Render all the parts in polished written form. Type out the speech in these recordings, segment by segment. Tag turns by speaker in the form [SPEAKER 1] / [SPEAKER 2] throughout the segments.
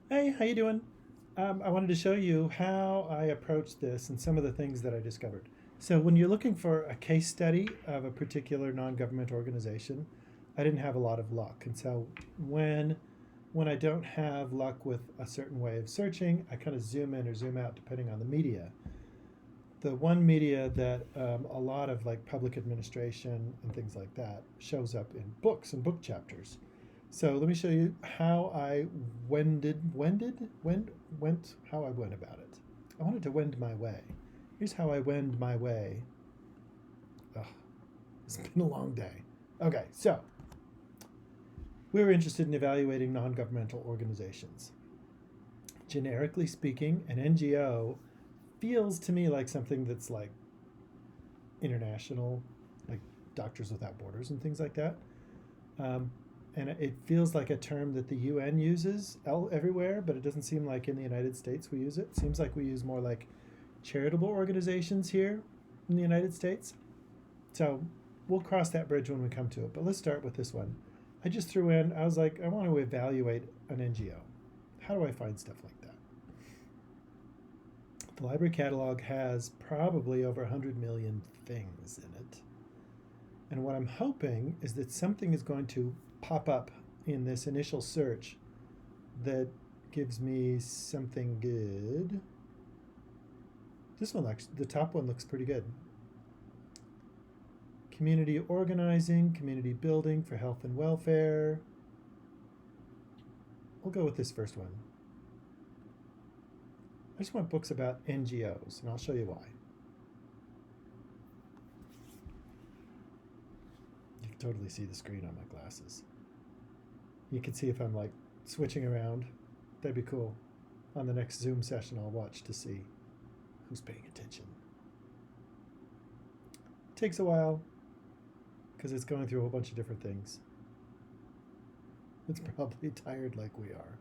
[SPEAKER 1] Hey, how you doing? I wanted to show you how I approached this and some of the things that I discovered. So when you're looking for a case study of a particular non-government organization, I didn't have a lot of luck. And so when when I don't have luck with a certain way of searching, I kind of zoom in or zoom out depending on the media. The one media that a lot of like public administration and things like that shows up in books and book chapters. So let me show you how I how I went about it. I wanted to wend my way. Here's how I wend my way. Ugh, it's been a long day. Okay, so we were interested in evaluating non-governmental organizations. Generically speaking, an NGO feels to me like something that's like international, like Doctors Without Borders and things like that. Um, and it feels like a term that the UN uses everywhere, but it doesn't seem like in the United States we use it. It seems like we use more like charitable organizations here in the United States. So we'll cross that bridge when we come to it. But let's start with this one. I just threw in, I was like, I want to evaluate an NGO. How do I find stuff like that? The library catalog has probably over 100 million things in it. And what I'm hoping is that something is going to pop up in this initial search that gives me something good. This one looks, the top one looks pretty good. Community organizing, community building for health and welfare. We'll go with this first one. I just want books about NGOs, and I'll show you why. You can totally see the screen on my glasses. You can see if I'm like switching around. That'd be cool. On the next Zoom session, I'll watch to see who's paying attention. It takes a while because it's going through a whole bunch of different things. It's probably tired like we are.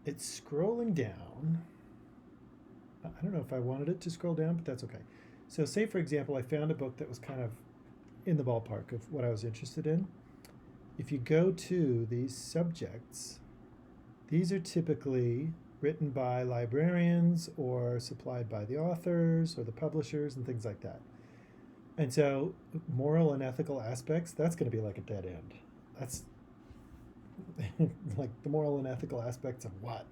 [SPEAKER 1] It's scrolling down. I don't know if I wanted it to scroll down, but that's okay. So, say for example, I found a book that was kind of in the ballpark of what I was interested in. If you go to these subjects, these are typically written by librarians or supplied by the authors or the publishers and things like that. And so, moral and ethical aspects, that's going to be like a dead end. That's like the moral and ethical aspects of what?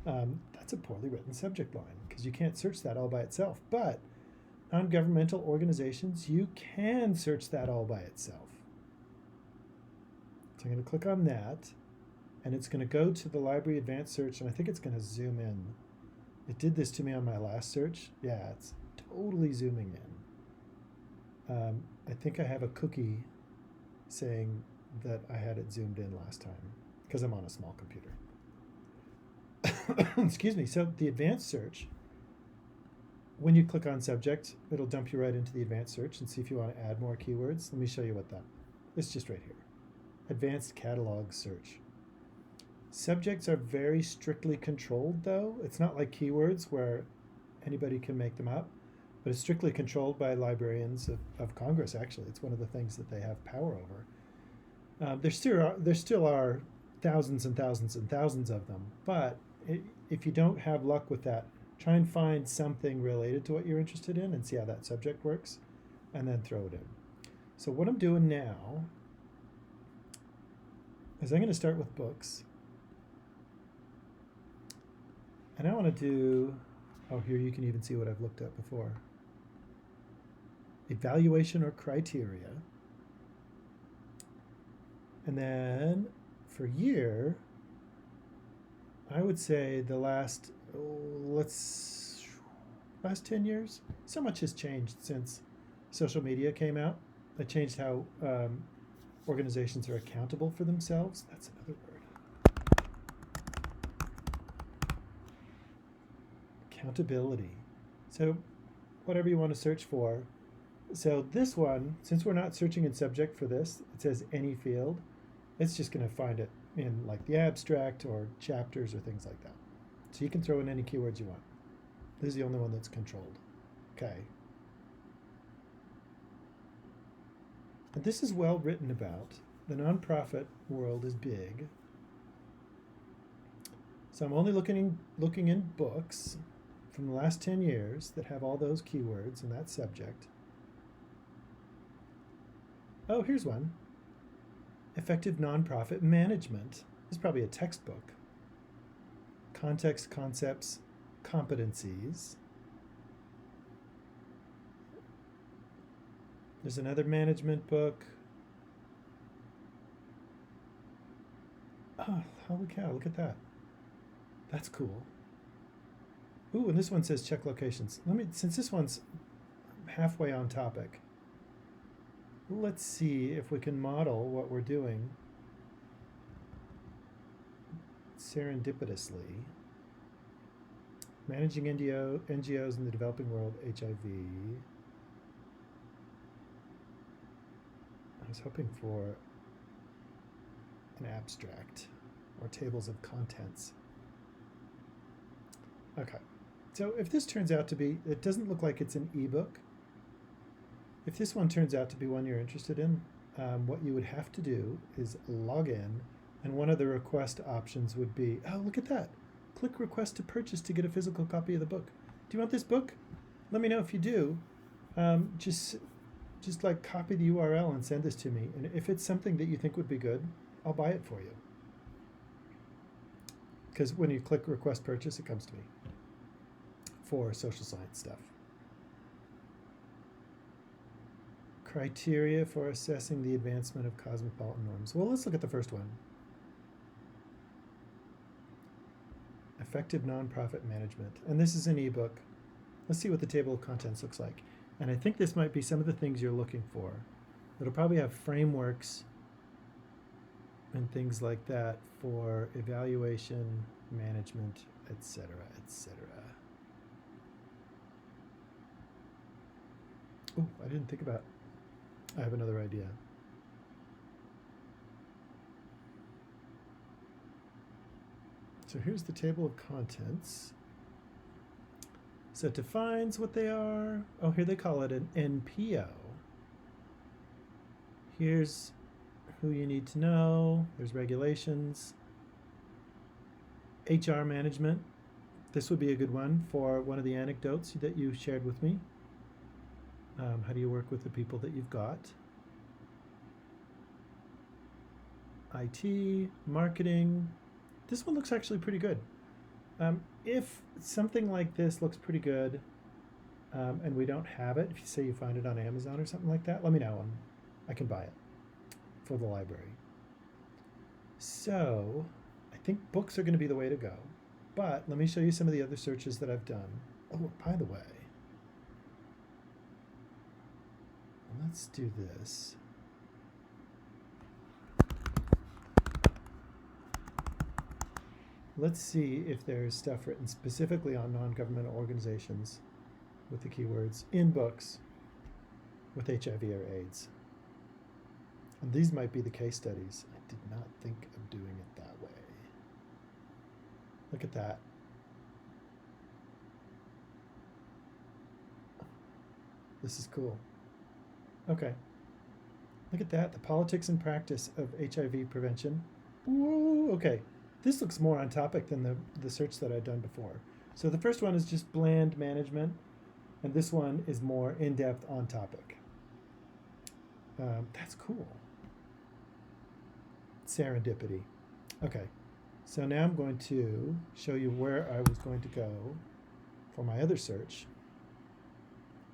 [SPEAKER 1] That's a poorly written subject line because you can't search that all by itself. But non governmental organizations, you can search that all by itself. So I'm going to click on that, and it's going to go to the library advanced search, and I think it's going to zoom in. It did this to me on my last search. Yeah, it's totally zooming in. I think I have a cookie saying that I had it zoomed in last time because I'm on a small computer. Excuse me. So the advanced search, when you click on subject, it'll dump you right into the advanced search and see if you want to add more keywords. Let me show you what that. It's just right here. Advanced catalog search. Subjects are very strictly controlled though. It's not like keywords where anybody can make them up, but it's strictly controlled by librarians of Congress, actually. It's one of the things that they have power over. There still are thousands and thousands and thousands of them, but if you don't have luck with that, try and find something related to what you're interested in and see how that subject works, and then throw it in. So what I'm doing now is I'm going to start with books, and I want to do, oh, here you can even see what I've looked at before. Evaluation or criteria. And then for year, I would say the last, last 10 years, so much has changed since social media came out. That changed how organizations are accountable for themselves. That's another word. Accountability. So, whatever you want to search for. So, this one, since we're not searching in subject for this, it says any field. It's just going to find it in like the abstract or chapters or things like that. So, you can throw in any keywords you want. This is the only one that's controlled. Okay. And this is well written about. The nonprofit world is big. So I'm only looking in books from the last 10 years that have all those keywords in that subject. Oh, here's one. Effective nonprofit management. This is probably a textbook. Context, concepts, competencies. There's another management book. Oh, holy cow, look at that. That's cool. Ooh, and this one says check locations. Since this one's halfway on topic, let's see if we can model what we're doing serendipitously. Managing NGOs in the developing world, HIV. I was hoping for an abstract or tables of contents. Okay, so if this turns out to be, it doesn't look like it's an ebook. If this one turns out to be one you're interested in, what you would have to do is log in, and one of the request options would be, oh, look at that. Click request to purchase to get a physical copy of the book. Do you want this book? Let me know if you do. Just like copy the URL and send this to me. And if it's something that you think would be good, I'll buy it for you. Because when you click request purchase, it comes to me for social science stuff. Criteria for assessing the advancement of cosmopolitan norms. Well, let's look at the first one. Effective nonprofit management. And this is an ebook. Let's see what the table of contents looks like. And I think this might be some of the things you're looking for. It'll probably have frameworks and things like that for evaluation, management, etc., etc. Oh, I didn't think about. I have another idea. So here's the table of contents. So it defines what they are. Oh, here they call it an NPO. Here's who you need to know. There's regulations. HR management. This would be a good one for one of the anecdotes that you shared with me. How do you work with the people that you've got? IT, marketing. This one looks actually pretty good. If something like this looks pretty good and we don't have it, if you say you find it on Amazon or something like that, let me know and I can buy it for the library. So I think books are going to be the way to go. But let me show you some of the other searches that I've done. Oh, by the way, let's do this. Let's see if there's stuff written specifically on non-governmental organizations with the keywords in books with HIV or AIDS. And these might be the case studies. I did not think of doing it that way. Look at that. This is cool. Okay. Look at that. The politics and practice of HIV prevention. Whoa, okay. This looks more on topic than the search that I'd done before. So the first one is just bland management, and this one is more in-depth on topic. That's cool. Serendipity. Okay, so now I'm going to show you where I was going to go for my other search.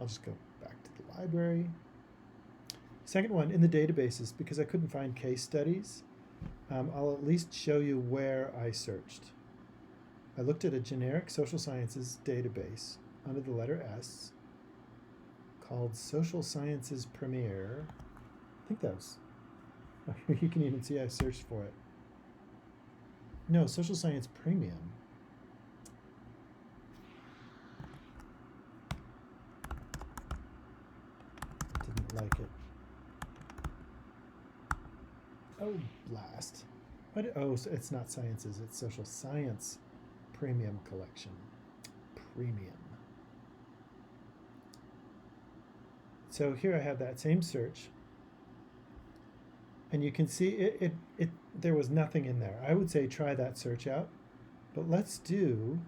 [SPEAKER 1] I'll just go back to the library. Second one, in the databases, because I couldn't find case studies, I'll at least show you where I searched. I looked at a generic social sciences database under the letter S called Social Sciences Premier. I think that was, you can even see I searched for it. No, Social Science Premium. Didn't like it. Oh, blast. What? Oh, so it's not sciences, it's Social Science Premium Collection. Premium. So here I have that same search. And you can see there was nothing in there. I would say try that search out But let's do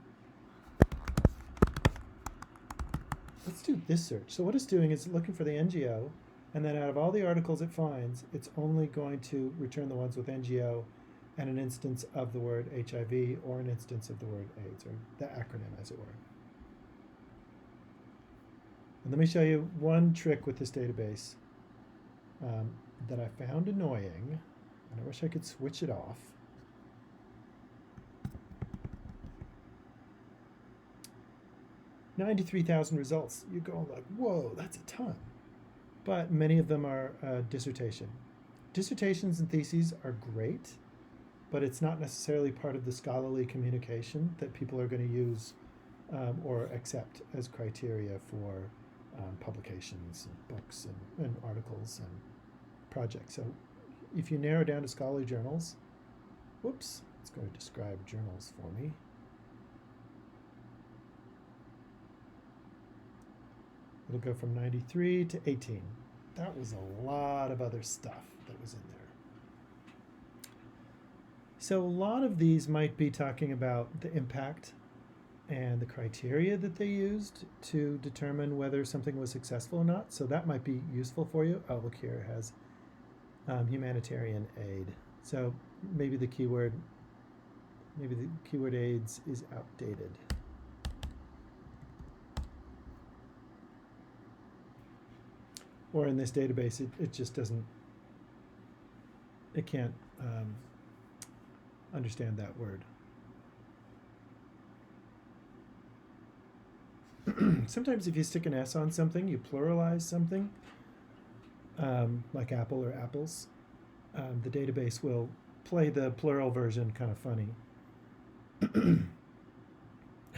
[SPEAKER 1] this search. So what it's doing is looking for the NGO, and then out of all the articles it finds, it's only going to return the ones with NGO and an instance of the word HIV or an instance of the word AIDS, or the acronym, as it were. And let me show you one trick with this database that I found annoying, and I wish I could switch it off. $93,000 results. You're going like, whoa, that's a ton. But many of them are dissertation. Dissertations and theses are great, but it's not necessarily part of the scholarly communication that people are going to use or accept as criteria for publications and books and articles and projects. So if you narrow down to scholarly journals, whoops, it's going to describe journals for me. It'll go from 93 to 18. That was a lot of other stuff that was in there. So a lot of these might be talking about the impact and the criteria that they used to determine whether something was successful or not. So that might be useful for you. Oh, look here, it has humanitarian aid. So maybe the keyword AIDS is outdated. Or in this database, it just doesn't, it can't understand that word. Sometimes if you stick an S on something, you pluralize something, like apple or apples, the database will play the plural version kind of funny. And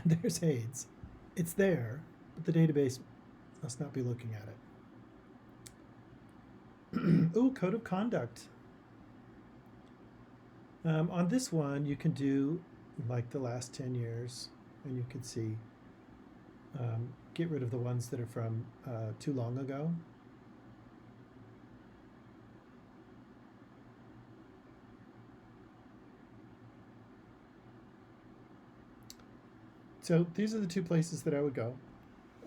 [SPEAKER 1] there's AIDS. It's there, but the database must not be looking at it. Ooh, code of conduct. On this one, you can do like the last 10 years, and you can see, get rid of the ones that are from too long ago. So these are the two places that I would go.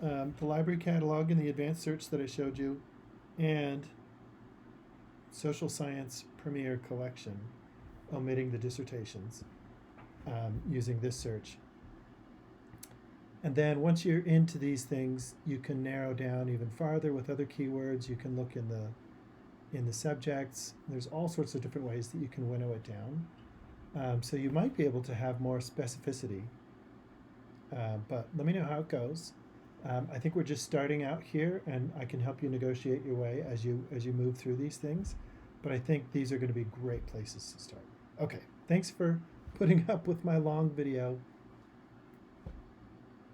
[SPEAKER 1] The library catalog and the advanced search that I showed you, and Social Science Premier Collection, omitting the dissertations, using this search. And then once you're into these things, you can narrow down even farther with other keywords. You can look in the subjects. There's all sorts of different ways that you can winnow it down. So you might be able to have more specificity. But let me know how it goes. I think we're just starting out here, and I can help you negotiate your way as you move through these things. But I think these are going to be great places to start. Okay, thanks for putting up with my long video.